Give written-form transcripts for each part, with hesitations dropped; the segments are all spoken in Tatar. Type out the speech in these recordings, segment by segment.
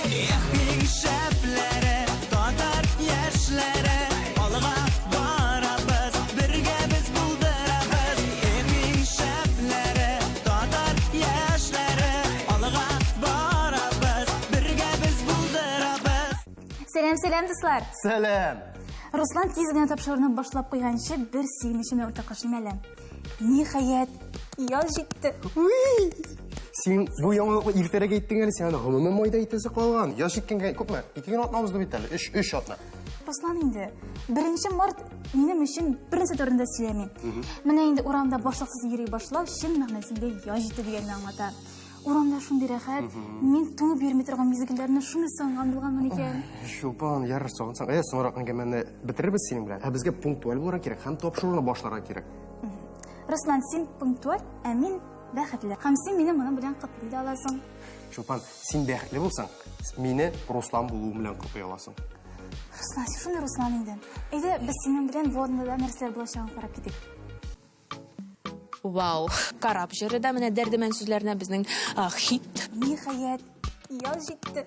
Ehning şəflərə, tatar yaşlərə, alğa barabız, birgə biz buldurabız. Ehning şəflərə, tatar yaşlərə, alğa barabız, birgə biz buldurabız. Selam dostlar. Selam. Ruslan tezgina topshiriqni boshlab qo'ygancha bir sevinishimni o'rtoqlashim bilan. Nihayat yoz жетті. Sen bu yanılıqla irterege gittin yani sen gımımın moyda itesi kalgan. Yaş gitken köp mü? 2 gün atmamızdı biteli. 3 atma. Ruslan endi 1 mart benim için birinchi o'rinda söyleyeyim. Mana endi uramda boshliqsiz yuriy boshlab shin ma'nosida yoz жетті deganni anglatar. Uramda shunday rahat, men to'ngib yurmay turgan mezgillarni shuni sangan bilganman ekan. Şulpan yarır soğunsan. Sonra kengemende bitiririz senin bilen. Bizge punktual olarak gerek. Hem topşuruğuna başlarak gerek. Ruslan sen punktual, men baxtli. Ham sen meni mana bilan qatnay olasың. Şulpan sen baxtli bolsan, meni Ruslan buluğum bilan qilib olasың. Ruslan, shunday Ruslan endi. Endi biz senin bilan vodnada narsalar bo'lishini qarab ketik. Vau, qarab жүреді міне дәрдімен сөздеріне біздің хит. Nihayat yoz жетті.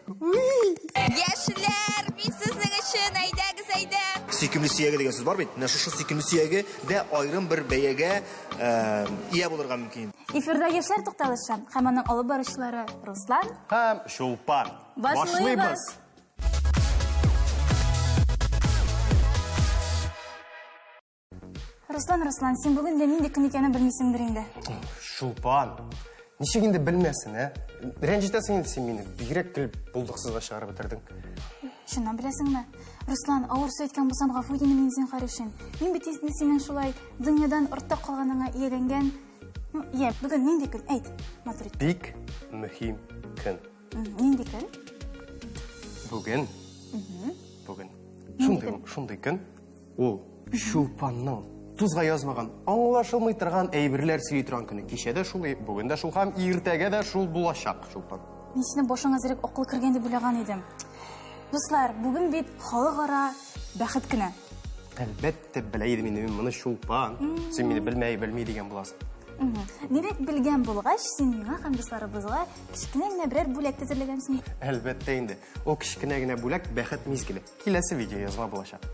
Яшілер, мен сіздің үшін айдағыз айды. Сөйкімлі сүйегі деген сөз бар бейт. Шушы сөйкімлі сүйегі де айрым бір бәйеге ие болырға мүмкін. Эфирда яшьләр тукталышы. Һәм аның алып барышлары Руслан. Hem Şulpan. Başlayız. Руслан, сен бүгін де нинди күн екенін білмейсіңдер енді. Şulpan. Ничегинде білмесін, Ренжітесің енді сен мені. Бигерек күліп бұлдықсызға шығарып бітірдің. Шыннан білесің ме? Руслан, ауыр сөйткен болсам ғафу етемін мен сен қарышын. Мен бітесінде сенің шулай дүниядан ұрттап қалғаныңа иеленген. Бүгін нинди күн? Айт, Матрид. Бик mühim күн. Нинди күн? Бүгін. Шундай күн. Ол Şulpanның тузға язмаған, аңлашылмай тұрған әйбірлер сөйлей тұрған күні. Кешеде шул, бүгін де шул, һәм ертеге де шул болашақ, Şulpan. Мен сені бошыңа зірек оқыл кіргенде білеген едім. Достар, бүгін бет халықара бәхет күні. Әлбәтте білейді мен мұны Şulpan. Сен мені білмей деген боласың. Демек білген болғаш, сен меңа һәм достарыбызға кішкене генә берәр бүләк әзерләгәнсең. Әлбәтте инде. О кішкене генә бүләк бәхет мизгеле. Киләсе видео язма булачак.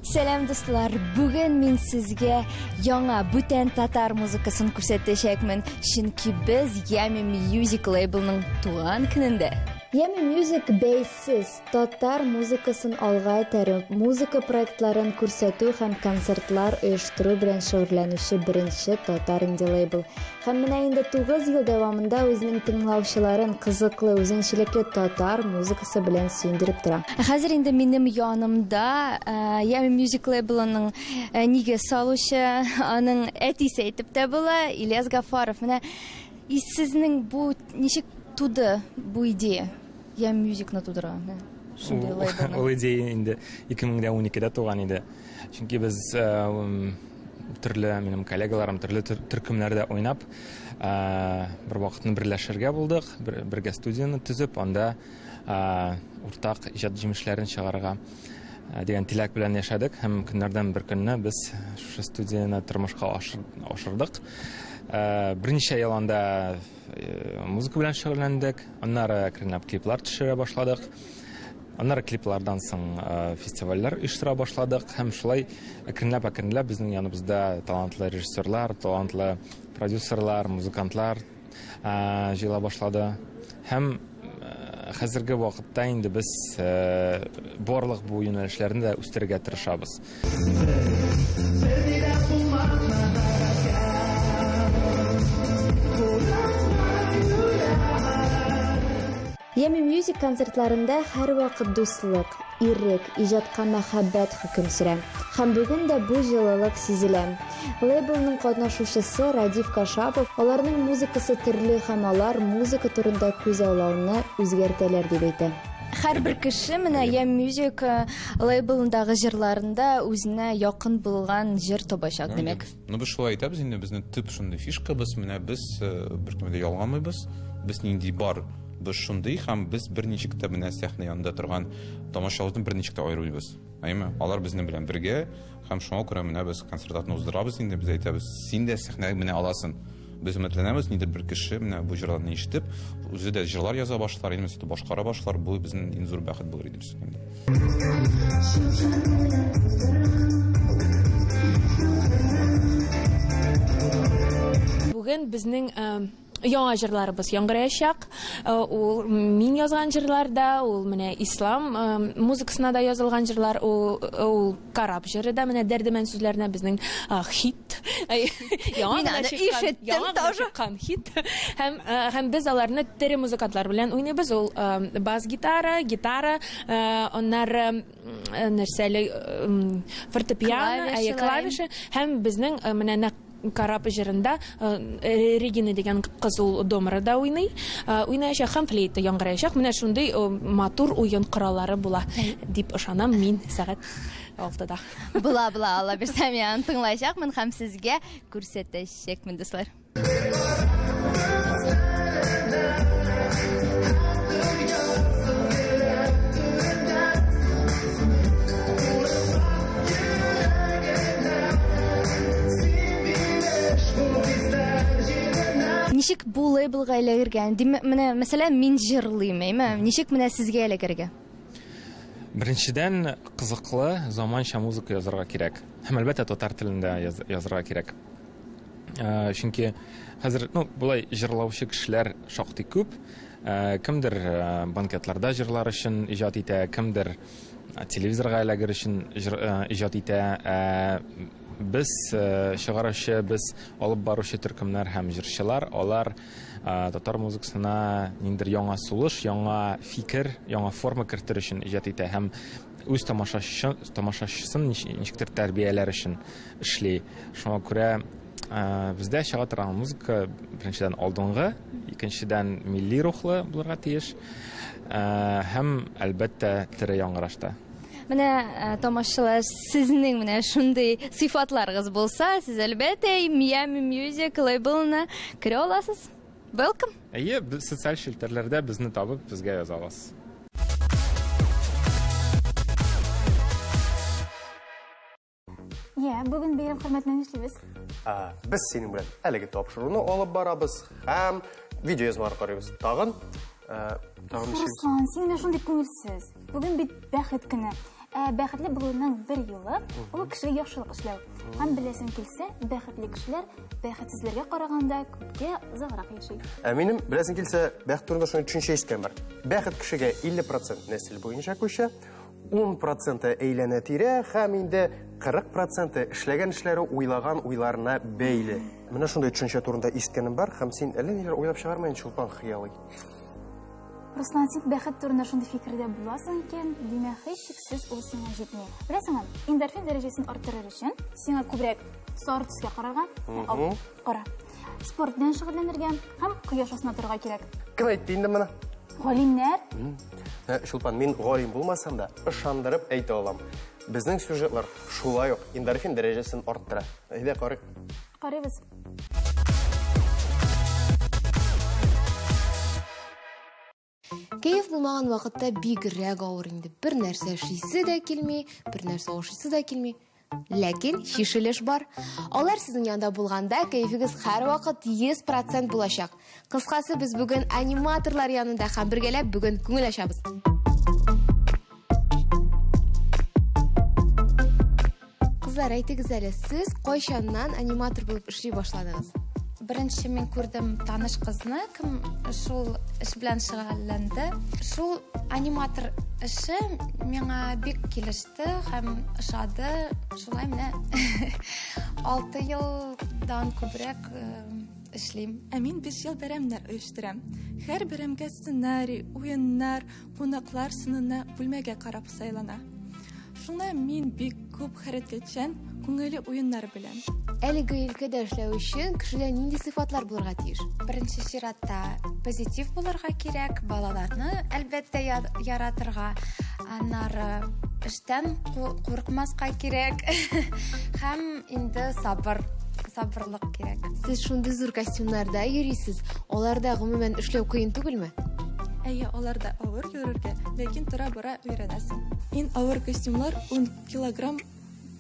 Сәлем достар, бүген мен сезгә яңа бүтән татар музыкасын күрсәтәчәкмен, чөнки без Yummy Music лейблның туган көнендә. Yummy Music бәйсез татар музыкасын алга этәреп, музыка проектларын күрсәтү һәм концертлар оештыру белән шөгыльләнүче беренче татар инди лейбл. Һәм менә инде 9 ел дәвамында үзенең тыңлаучыларын кызыклы, үзенчәлекле татар музыкасы белән сөендереп тора. Хәзер инде минем янымда Yummy Music лейблының нигә салучы, аның әтисе әйтеп тә була, Ильяс Гафаров. Менә сезнең бу ничек туды бу идея? Yummy Music'ны тудырган. Шундый лейблны. Ул идея инде 2012-дә туган иде. Чөнки без төрле минем коллегаларым төрле төркемнәрдә уйнап, бер вакытны берләшергә булдык, бергә студияны төзеп, анда уртак иҗат җимешләрен чыгарырга дигән теләк белән яшәдек. Һәм көннәрдән бер көнне без шу студияны тормышка ашырдык. Берничә ел анда музыка белән шөгыльләндек. Аннары әкренләп клиплар төшерә башладык. Аннары клиплардан соң фестивальләр оештыра башладык. Һәм шулай әкренләп безнең яныбызда талантлы режиссерлар, талантлы продюсерлар, музыкантлар җыела башлады. Һәм хәзерге вакытта инде без барлык бу юнәлешләрне дә үстерергә тырышабыз. Yummy Music концертларында һәр вакыт дуслык, ирек, иҗатка мәхәббәт хөкем сөрә. Һәм бүген дә бу җылылык сизелә. Лейблның катнашучысы Радиф Кашапов аларның музыкасы төрле һәм алар музыка турында күз аулауны үзгәртәләр дип әйтә. Һәрбер кеше менә Yummy Music лейблындагы җырларында үзенә якын булган җыр табачак димәк. Без шулай әйтәбез инде, безнең төп шундый фишкабыз, менә без беркемдә дә ялганмыйбыз. Без нинди бар Biz шундый һәм без берничек тә менә сәхнә янында торган тамашачылардан берничек тә аерылбыз. Әйме, алар безнең белән бергә һәм шуңа күрә менә без концертларны уздырабыз инде, без әйтәбез, син дә сәхнәгә менә аласың. Без өметләнәбез, нидер бер кеше менә бу җырларны ишетеп, үзе дә җырлар яза башлар, инде башкара башлар, бу безнең иң зур бәхет булыр иде безгә. Бүген безнең яңа җырларыбыз яңгыраячак. Ул мин язган җырларда, ул менә ислам музыкасына да язылган җырлар, ул карап җыры да менә дәрдемән сүзләренә безнең хит. Мин аны ишеттем тоже. Хит. Һәм без аларны тере музыкантлар белән уйныйбыз. Ул бас гитара, аннары нәрсәле фортепиано, клавиша һәм безнең менә карап җырында Регина дигән кыз ул домрада уйнаячак һәм флейта яңгыраячак. Менә шундый матур уен кораллары була дип ышанам мин сәгать 6-да. Була, Алла бирсә, мен тыңлаячакмын һәм сезгә күрсәтәчәкмен, дуслар. Ничек бу лейблга эләгергән? Менә мәсәлән, мин җырлыйм, ничек менә сезгә эләгергә? Беренчедән кызыклы заманча музыка язарга кирәк. Һәм әлбәттә татар телендә язарга кирәк. Чөнки хәзер, булай җырлаучы кешеләр шактый күп. Кемдер банкетларда җырлар өчен иҗат итә, кемдер телевизорга эләгер өчен иҗат итә. Без чыгаручы, без алып баручы төркемнәр һәм җырчылар, алар татар музыкасына ниндер яңа сулыш, яңа фикер, яңа форма кертер өчен иҗат итә һәм үз тамашачысын ничектер тәрбияләр өчен эшли. Шуңа күрә бездә чыга торган музыка беренчедән алдынгы, икенчедән милли рухлы булырга тиеш һәм әлбәттә тере яңгырашта. Менә тамашачылар, сезнең менә шундый сыйфатларыгыз булса, сез әлбәттә Miami Music лейблына керә аласыз. Welcome. Әйе, социаль челтәрләрдә безне табып, безгә яза аласыз. Бүген бәйрәм хөрмәтенә нишлибез? Без синең белән әлеге тапшыруны алып барабыз һәм видео язмалар карыйбыз. Тагын Руслан, син менә шундый күңелсез. Бүген бит бәхет көне. Бәхетле булуның бер юлы ул кешегә яхшылык эшләү. Һәм беләсең килсә, бәхетле кешеләр бәхетсезләргә караганда күпкә озакрак яши. Минем беләсең килсә, бәхет турында шундый төшенчә ишеткән бар. Бәхет кешегә 50% нәсел буенча күчә, 10% әйләнә тирә һәм инде 40% эшләгән эшләре уйлаган уйларына бәйле. Менә шундый төшенчә турында ишеткәнем бар һәм син әллә ниләр уйлап чыгармайын Чулпан хыялый. Руслан, син бәхет турында шундый фикердә буласың икән, димәк, һичшиксез ул сиңа җитми. Беләсеңме, эндорфин дәрәҗәсен арттырыр өчен сиңа күбрәк сары төскә карарга, кара. Спорт белән шөгыльләнергә һәм кояш астында торырга кирәк. Кем әйтте инде моны? Галимнәр. Чулпан, мин галим булмасам да, ышандырып әйтә алам. Безнең сюжетлар шулай ук эндорфин дәрәҗәсен арттыра. Әйдә карыйк. Карыйбыз. Кәеф булмаган вакытта бигрәк авыр инде. Бер нәрсә шисе дә килми, бер нәрсә ашыйсы да килми. Ләкин шишелеш бар. Алар сезнең янда булганда кәефегез һәрвакыт 100% булачак. Кыскасы, без бүген аниматорлар янында һәм бергәләп бүген күңел ачабыз. Кызлар, әйтегез әле, сез кайчаннан аниматор булып эшли башладыгыз? Беренче мин күрдем таныш кызны, кем шул эш белән шөгыльләнде. Шул аниматор эше миңа бик килеште һәм ошады. Шулай менә 6 елдан күбрәк эшлим. Мин 5 ел бәйрәмнәр оештырам. Һәр бәйрәмгә сценарий, уеннар, кунаклар сынына бүлмәгә карап сайлана. Шуңа мин бик күп хәрәкәтчән, күңелле уеннар белән. Әлеге өлкәдә эшләү өчен кешеләр нинди сыйфатлар булырга тиеш? Беренче чиратта позитив булырга кирәк, балаларны әлбәттә яратырга, аннары эштән курыкмаска кирәк һәм инде сабырлык кирәк. Сез шундый зур костюмнарда йөрисез, аларда гомумән эшләү кыен түгелме? Әйе, аларда авыр йөрергә, ләкин тора-бара өйрәнәсең. Ин авыр костюмлар 10 килограмм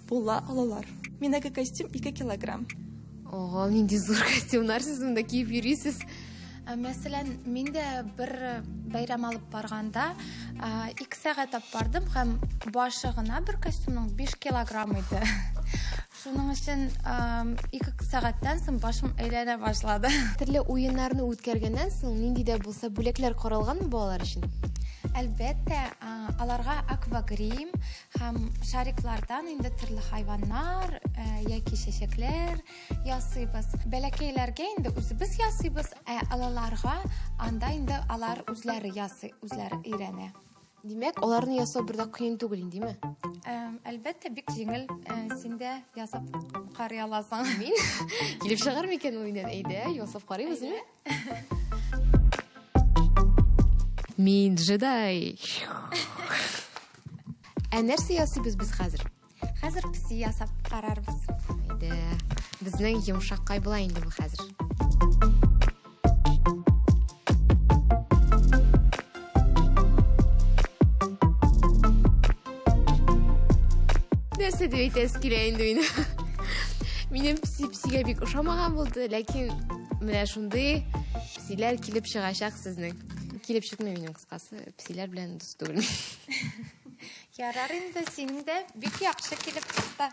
була алалар. Минеке костюм 2 килограмм. Ого, нинди зур костюмнар сіз мында киіп йөрисез. Мәсәлән, мин дә бер бәйрәм алып барганда 2 сәгать бардым һәм башы гына бер костюмның 5 килограмм иде. Шуның өчен 2 сәгатьтән соң башым әйләнә башлады. Төрле уеннарны үткәргәннән соң нинди дә булса бүләкләр каралганмы балалар өчен? Әлбәттә, аларга аквагрим һәм шариклардан инде төрле хайваннар яки чәчәкләр ясыйбыз. Бәләкәйләргә инде үзебез ясыйбыз, алаларга анда инде алар үзләре ясый, үзләре өйрәнә. Димәк, аларны ясау бер дә кыен түгел индеме? Әлбәттә, бик җиңел, син дә ясап карый аласың. Мин килеп чыгар микән уйнан? Әйдә, ясап карыйбызмы? Мин джедай. Нәрсә ясыйбыз без хәзер? Хәзер песи ясап карарбыз. Әйдә, безнең йомшаккай була инде бу хәзер. Нәрсә дип әйтәсез килә инде мине? Минем псигә бик ошамаган булды, ләкин менә шундый псиләр килеп чыгачак сезнең. Килеп чыкмый минем кыскасы, псиләр белән дус түгел. Ярар инде, синең дә бик яхшы килеп чыкты.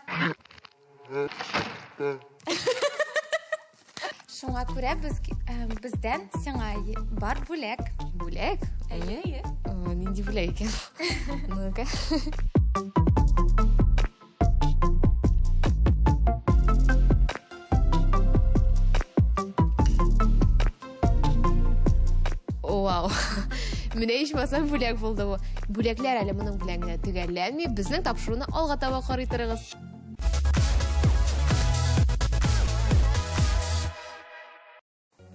Шуңа күрә бездән сиңа бар бүләк. Бүләк? Әйе. Нинди бүләк икән? Ну-ка. Вау. Менә ичмасам бүләк булды бу. Бүләкләр әле моның белән генә төгәлләнми, безнең тапшыруны алга таба карый торыгыз.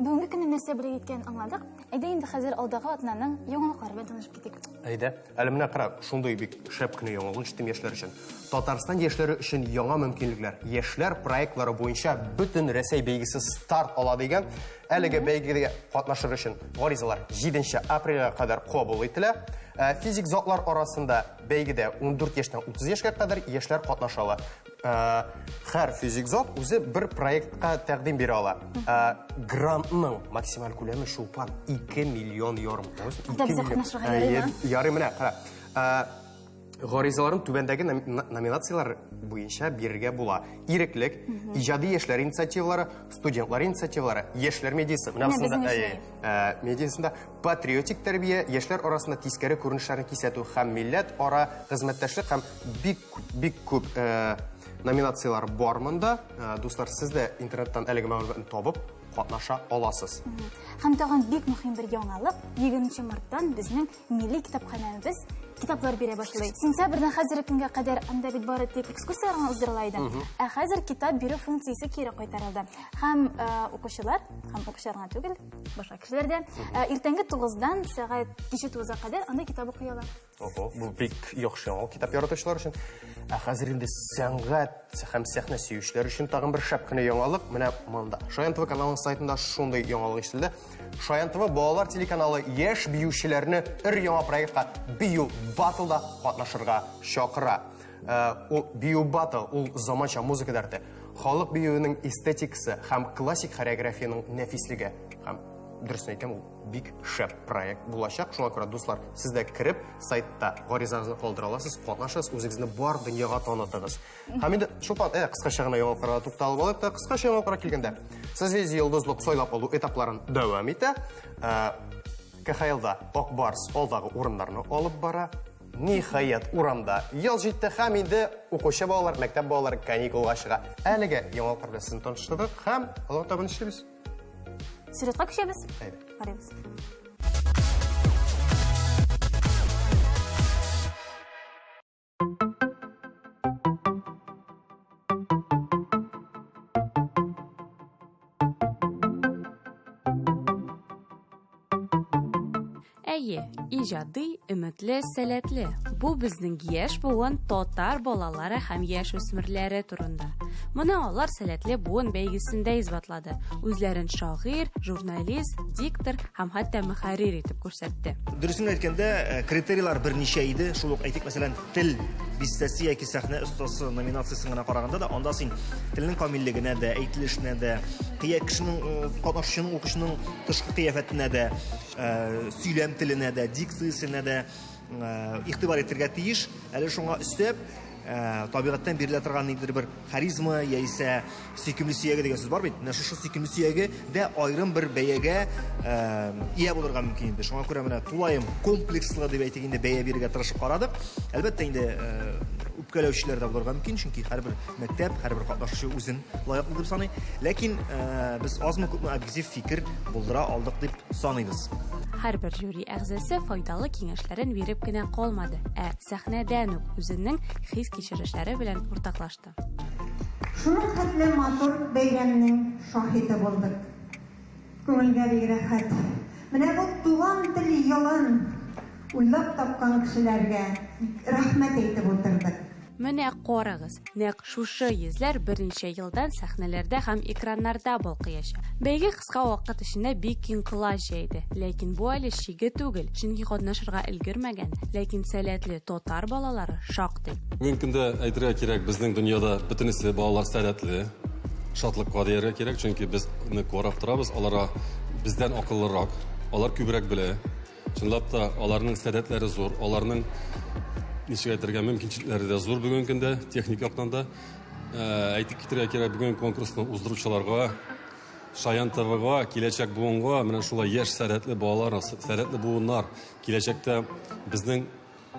Бүгенге көнне нәрсә белән иткән аңладык. Әйдә инде хәзер алдагы атнаның яңалыклары белән танышып китик. Әйдә, әле менә кара, шундый бик шәп кенә яңалык җиттем яшьләр өчен. Татарстан яшьләре өчен яңа мөмкинлекләр, яшьләр проектлары буенча бөтен Рәсәй бәйгесе старт ала дигән. Әлеге бәйгегә катнашыр өчен гаризалар 7 апрельгә кадәр кабул ителә. Физик затлар арасында бәйгедә 14 яшьтән 30 яшькә кадәр яшьләр катнаша. Һәр физик зат үзе бер проектка тәкъдим бирә ала. Грантның максималь күләме шулпан 2 миллион ярым. Ярым менә, кара. Гаризаларын түбәндәге номинациялар буенча бирергә була. Иреклек, иҗади яшьләр инициативалары, студентлар инициативалары, яшьләр медиясе, медиясендә патриотик тәрбия, яшьләр арасында тискәре күренешләрне кисәтү һәм милләт ара хезмәттәшлек һәм бик күп номинациялар бар монда. Дуслар, сез дә интернеттан әлеге мәгълүматны табып катнаша аласыз. Һәм тагын бик мөһим бер яңалык, 20 марттан безнең милли китапханәбез китаплар бирә башлый. Сентябрьдән хәзерге көнгә кадәр анда бит бары тик экскурсиялар уздырыла иде. Ә хәзер китап бирү функциясе кире кайтарылды. Һәм укучылар, гына түгел, башка кешеләр дә иртәнге 9-дан сәгать 9:00-га кадәр анда китап укыйлар. Ого, бу бик яхшы яңалык китап яратучылар өчен. Ә хәзер инде сәнгать һәм сәхнә сөючеләр өчен тагын бер шәп кенә яңалык менә монда. Шаян ТВ каналының сайтында шундый яңалык ишетелде. Шаян ТВ балалар телеканалы яшь биючеләрне яңа проектка бию батлда катнашырга чакыра. Ул бию батл, ул заманча музыка дәрте. Халык биюенең эстетикасы һәм классик хореографияның нәфислеге һәм дөресен әйткән ул бик шәп проект булачак. Шуңа күрә дуслар, сез дә кирип сайтта гаризагызны калдыра аласыз, катнашасыз, үзегезне бар дөньяга танытыгыз. Һәм инде шулпан кыскача гына яңалыкларга тукталып алып та, кыскача яңалыкларга килгәндә, созвездие йолдызлык сайлап алу этапларын дәвам итә. КХЛда Акбарс алдагы урыннарны алып бара. Ниһаять урамда ел җитте һәм инде укучы балалар, мәктәп балалары каникулга чыга. Әлегә яңалыклар белән сезне таныштырдык һәм алга таба эшлибез. Сюжетка күчәбез. Карыйбыз. Әйе, иҗади, өметле, сәләтле. Бу безнең яшь буын татар балалары һәм яшь үсмерләре турында. Моны алар сәләтле буын бәйгесендә исбатлады. Үзләрен шагыйрь, журналист, диктор һәм хәтта мөхәррир итеп күрсәтте. Дөресен әйткәндә, критерийлар берничә иде. Шул ук әйтик, мәсәлән, тел бистәсе яки сәхнә остасы номинациясен гына караганда да, анда син телнең камиллегенә дә, әйтелешенә дә, кешенең, катнашучының, укучының тышкы кыяфәтенә дә, сөйләм теленә дә, дикциясенә дә игътибар итәргә тиеш. Әле шуңа өстәп, табигатьтән бирелә торган нидер бер харизма яисә сөйкемле сөяге дигән сүз бар бит. Менә шушы сөйкемле сөяге дә аерым бер бәягә ия булырга мөмкин инде. Шуңа күрә менә тулаем комплекслы дип әйтик инде бәя бирергә тырышып карадык. Әлбәттә инде үпкәләүчеләр дә булырга мөмкин, чөнки һәрбер мәктәп, һәрбер катнашучы үзен лаеклы дип саный. Ләкин без азмы күпме объектив фикер булдыра алдык дип саныйбыз. Һәрбер жюри әгъзасы файдалы киңәшләрен биреп кенә калмады, сәхнәдән үк үзенең хис кичерешләре белән уртаклашты. Шуның хәтле матур бәйрәмнең шаһиты булдык. Күңелгә бик рәхәт. Менә бу туган тел ялын уйлап тапкан кешеләргә рәхмәт әйтеп утырдык. Менә карагыз, нәкъ шушы йөзләр берничә елдан сәхнәләрдә һәм экраннарда балкыячак. Бәйге кыска вакыт эчендә бик киң кылач җәйде, ләкин бу әле шиге түгел, чөнки катнашырга өлгермәгән, ләкин сәләтле татар балалары шактый. Бүгенге көндә әйтергә кирәк, безнең дөньяда бөтенесе балалар сәләтле, шатлыкка дияргә кирәк, чөнки без карап торабыз, аларга бездән акыллырак, алар күбрәк белә. Чынлап та аларның сәләтләре зур, аларның ничек әйтергә мөмкинчелекләре дә зур бүгенге көндә техник яктан да. Әйтик китәргә кирәк, бүген конкурсның уздыручыларга, Шаян ТВ-га, киләчәк буынга, менә шулай яшь сәләтле балалар, сәләтле буыннар киләчәктә безнең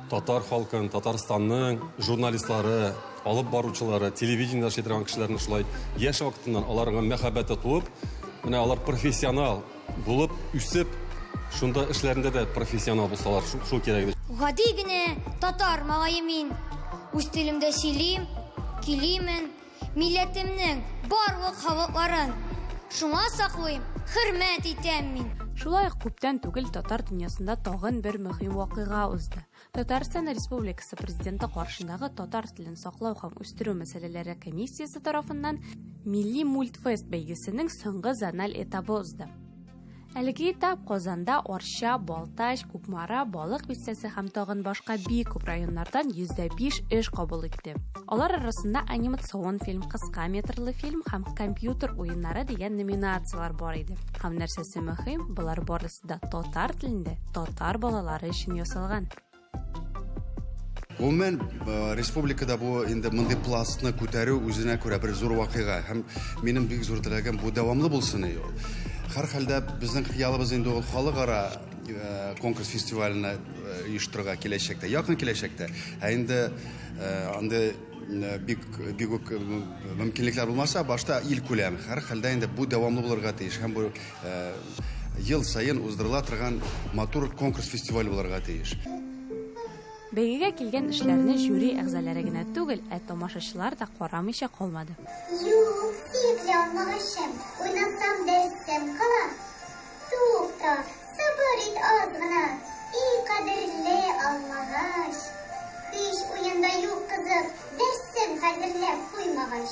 татар халкын, Татарстанның журналистлары, алып баручылары, телевидениедә эшли торган кешеләрне шулай яшь вакытыннан аларга мәхәббәте туып, менә алар профессионал булып үсеп, шунда эшләрендә дә профессионал булсалар, шул кирәк. Гади генә татар малае мин. Үз телемдә сөйлим, килимен, милләтемнең барлык халыкларын шуңа саклыйм, хөрмәт итәм мин. Шулай ук күптән түгел татар дөньясында тагын бер мөһим вакыйга узды. Татарстан Республикасы президенты каршындагы татар телен саклау һәм үстерү мәсьәләләре комиссиясе тарафыннан Милли мультфест бәйгесенең соңгы зональ этабы узды. Әлеге этап Казанда Арча, Балтач, Кукмара, Балык бистәсе һәм тагын башка бик күп районнардан 105 эш кабул итте. Алар арасында анимацион фильм, кыска метрлы фильм һәм компьютер уеннары дигән номинациялар бар иде. Һәм нәрсәсе мөһим, булар барысы да татар телендә, татар балалары өчен ясалган. Гомумән республикада бу инде мондый пластны күтәрү үзенә күрә бер зур вакыйга һәм минем бик зур теләгем бу дәвамлы булсын ул. Һәр хәлдә безнең хыялыбыз инде ул халыкара конкурс фестиваленә оештырырга киләчәктә, якын киләчәктә. Инде анда бик мөмкинлекләр булмаса, башта ил күләме. Һәр хәлдә инде бу дәвамлы булырга тиеш һәм бу ел сайын уздырыла торган матур конкурс фестиваль булырга тиеш. Бәйгегә килгән эшләрне жюри әгъзалары гына түгел, тамашачылар да карамыйча калмады. Юк, сөекле алмагачым, уйнасам дәрсем кала. Туфта, сабыр ит аз гына, и кадерле алмагач. Һич уенда юк кызык, дәрсем хәзерләп куймагач.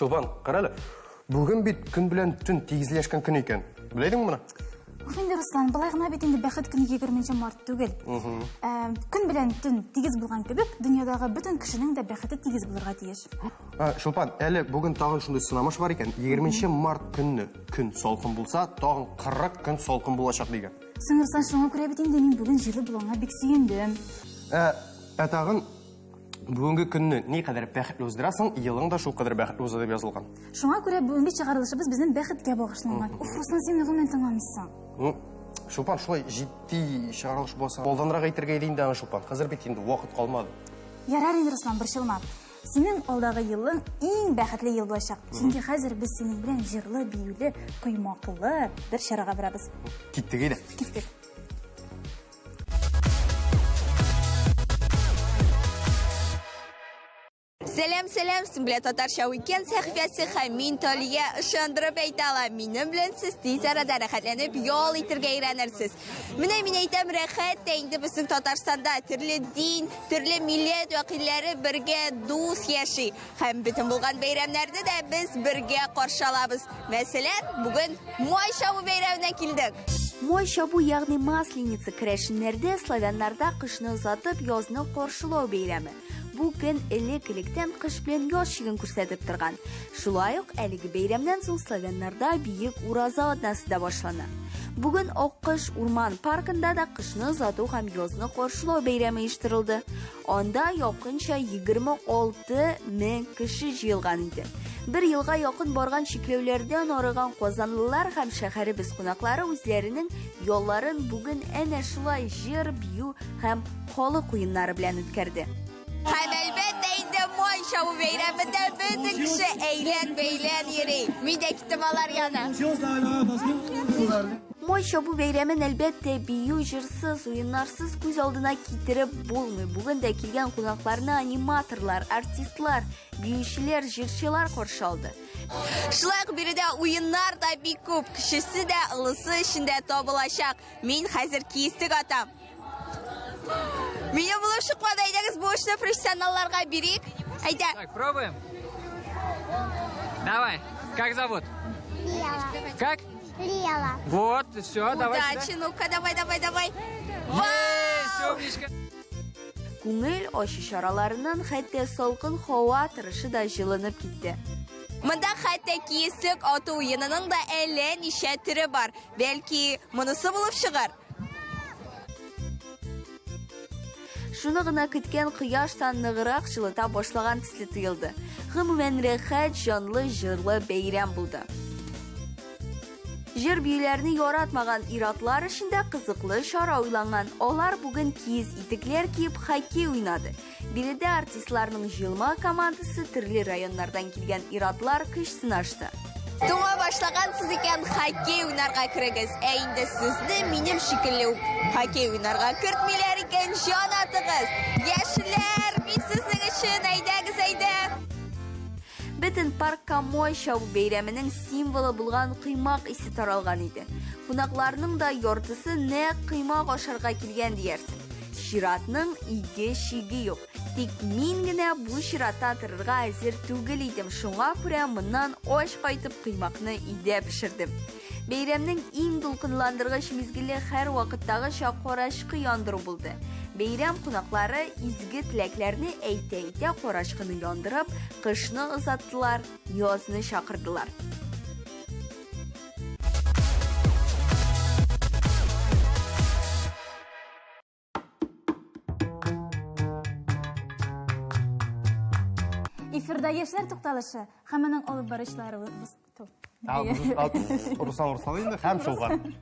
Шулпан, қаралы, бүгін бит күн белән төн тигезләшкән көн икән. Беләйдеңме моны? Инде Руслан, былай гына бит инде бәхет көне 20 март түгел. Көн белән төн тигез булган кебек, дөньядагы бөтен кешенең дә бәхете тигез булырга тиеш. Шулпан, әле бүген тагын шундый сынамыш бар икән. 20 март көнне көн салкын булса, тагын 40 көн салкын булачак дигән. Сыңырсан, шуңа күрә бит инде мин бүген җирле булганга бик сөендем. Тагын бүгенге көнне ни кадәр бәхетле уздырасың, елың да шул кадәр бәхетле уза дип язылган. Шуңа күрә бүгенге чыгарылышыбыз безнең бәхеткә багышланган. Руслан, син гомумән тыңламыйсың. Шулпан, шулай җитди чыгарылыш булса, алданрак әйтергә иде инде Шулпан. Хәзер бит инде вакыт калмады. Ярар инде Руслан, борчылма. Синең алдагы елың иң бәхетле ел булачак. Чөнки хәзер без синең белән җырлы, биюле, коймаклы бер чарага барабыз. Киттек иде. Киттек. Сәлем, син белән татарча уикенд сәхифәсе һәм мин Талия ышандырып әйтә алам. Минем белән сез тиз арада рәхәтләнеп ял итәргә өйрәнерсез. Менә мин әйтәм, рәхәт тә инде безнең Татарстанда төрле дин, төрле милләт вәкилләре бергә дус яши. Һәм бөтен булган бәйрәмнәрне дә без бергә каршы алабыз. Мәсәлән, бүген Май чабу бәйрәменә килдек. Май чабу ягъни Масленица керәшеннәрдә славяннарда кышны озатып, язны каршылау бәйрәме. Бу көн элек-электән кыш белән яз чиген күрсәтеп торган. Шулай ук әлеге бәйрәмнән соң славяннарда биек ураза атнасы да башлана. Бүген Аккыш урман паркында да кышны озату һәм язны каршылау бәйрәме оештырылды. Анда якынча 26 мең кеше җыелган иде. Бер елга якын барган чикләүләрдән арыган казанлылар һәм шәһәребез кунаклары үзләренең ялларын бүген әнә шулай җыр, бию һәм халык уеннары белән үткәрде. Һәм әлбәттә инде Май чабу бәйрәмендә бөтен кеше әйлән-бәйлән йөри. Мин дә киттем алар яна. Май чабу бәйрәмен әлбәттә бию, җырсыз, уеннарсыз күз алдына китереп булмый. Бүген дә килгән кунакларны аниматорлар, артистлар, биючеләр, җырчылар каршы алды. Шулай ук биредә уеннар да бик күп, кешесе дә, ылысы эчендә табылачак. Мин хәзер кистек атам. Меня булып чыкмады, әйдәгез бу эшне профессионалларга бирик. Әйдә. Так, пробуем. Давай. Как зовут? Лила. Как? Лила. Вот, все, давай. Удачи, ну-ка, давай. Есть, умничка. Күңел ачы чараларыннан хәтта салкын һава торышы да җылынып китте. Монда хәтта киесек ату уенының да әллә ничә төре бар. Бәлки, монысы булып чыгар. Шуны гына көткән кояштан ныграк җылыта башлаган төсле тоелды. Гомумән рәхәт, җанлы, җырлы бәйрәм булды. Җыр биюләрне яратмаган иратлар өчен дә кызыклы чара уйланган. Алар бүген киез итекләр киеп хоккей уйнады. Биредә артистларның җыелма командасы төрле районнардан килгән иратлар көч сынашты. Туңа башлагансыз икән хоккей уйнарга керегез. Ә инде сезне минем шикелле үк хоккей уйнарга кертмиләр икән, җан атыгыз. Яшьләр, мин сезнең өчен әйдәгез әйдә. Бөтен паркка Май чабу бәйрәменең символы булган кыймак исе таралган иде. Кунакларның да яртысы нәкъ кыймак ашарга килгән диярсең. Чиратның иге-чиге юк. Тик мин генә бу чиратта торырга әзер түгел идем. Шуңа күрә моннан аш кайтып кыймакны өйдә пешердем. Бәйрәмнең иң дулкынландыргыч мизгеле һәр вакыттагыча карашкы яндыру булды. Бәйрәм кунаклары изге теләкләрне әйтә-әйтә карашкыны яндырып, кышны озаттылар, язны чакырдылар. Эфирда яшьләр тукталышы һәм аның алып барышларыбыз. Урысал инде һәм шулган.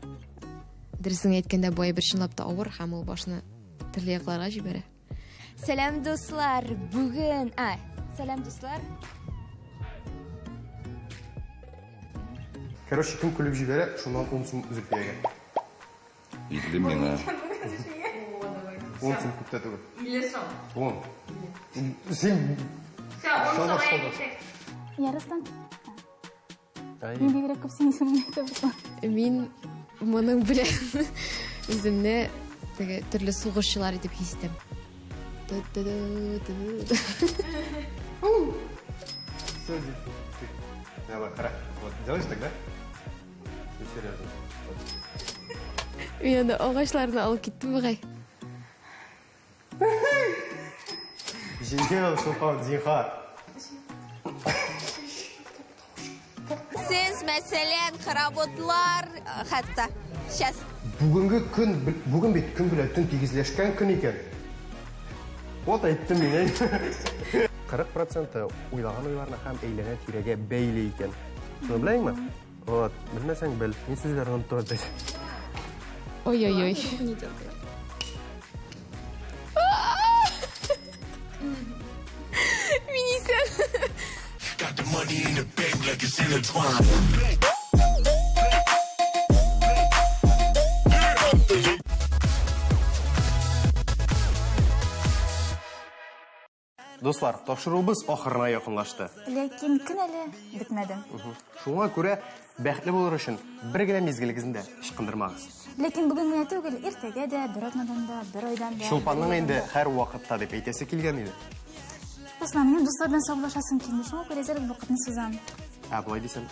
Дөресен әйткәндә, бу әйбер чынлап та авыр һәм ул башны төрле якларга җибәрә. Сәлам дуслар, бүген, сәлам дуслар. Короче, кем көлеп җибәрә, шуннан 10 сум үзеп биргән. 50 миңа. 10 сум күптә түгел. 50 сум. 10. Син Ярыстан. Мин бигрәк күп син исемне әйтәм. Мин моның белән үземне төрле сугышчылар итеп хис итәм. Давай, хорошо. Вот, делаешь тогда? Ну, серьезно. Мин агачларны алып киттем бугай. Җиңгән шулпан зинхар. Сез мәсәлән каработлар хәтта. Сейчас. Бүген бит көн белән төн тигезләшкән көн икән. Вот әйттем мин. 40% уйлаган уйларны һәм әйләнә тирәгә бәйле икән. Шуны беләңме? Вот, белмәсәң бел. Мин сезләрне онытып. Ой-ой-ой. Got the money in the bank like it's intertwined. Дуслар, тапшыруыбыз ахырына якынлашты. Ләкин көн әле бетмәде. Шуңа күрә бәхетле булыр өчен бер генә мизгелегезендә ычкындырмагыз. Ләкин бүген генә түгел, иртәгә дә, бер атнадан да, бер айдан да. Чулпанның инде һәр вакытта дип әйтәсе килгән иде. Дуслар, мин дуслар белән саубуллашасым килми, шуңа күрә әзер вакытны сузам. Болай дисәм,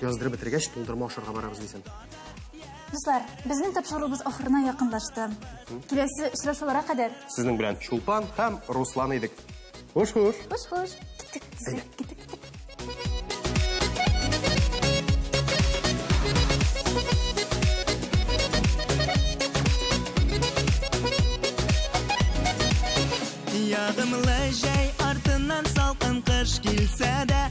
яздырып бетергәч, туңдырма ашарга барабыз дисәм. Дуслар, безнең тапшыруыбыз ахырына якынлашты. Киләсе очрашуларга кадәр. Сезнең белән Чулпан һәм Руслан идек. Хуш-хуш. Хуш-хуш. Киттек. Ягымлы җәй артыннан салкын кыш килсә дә,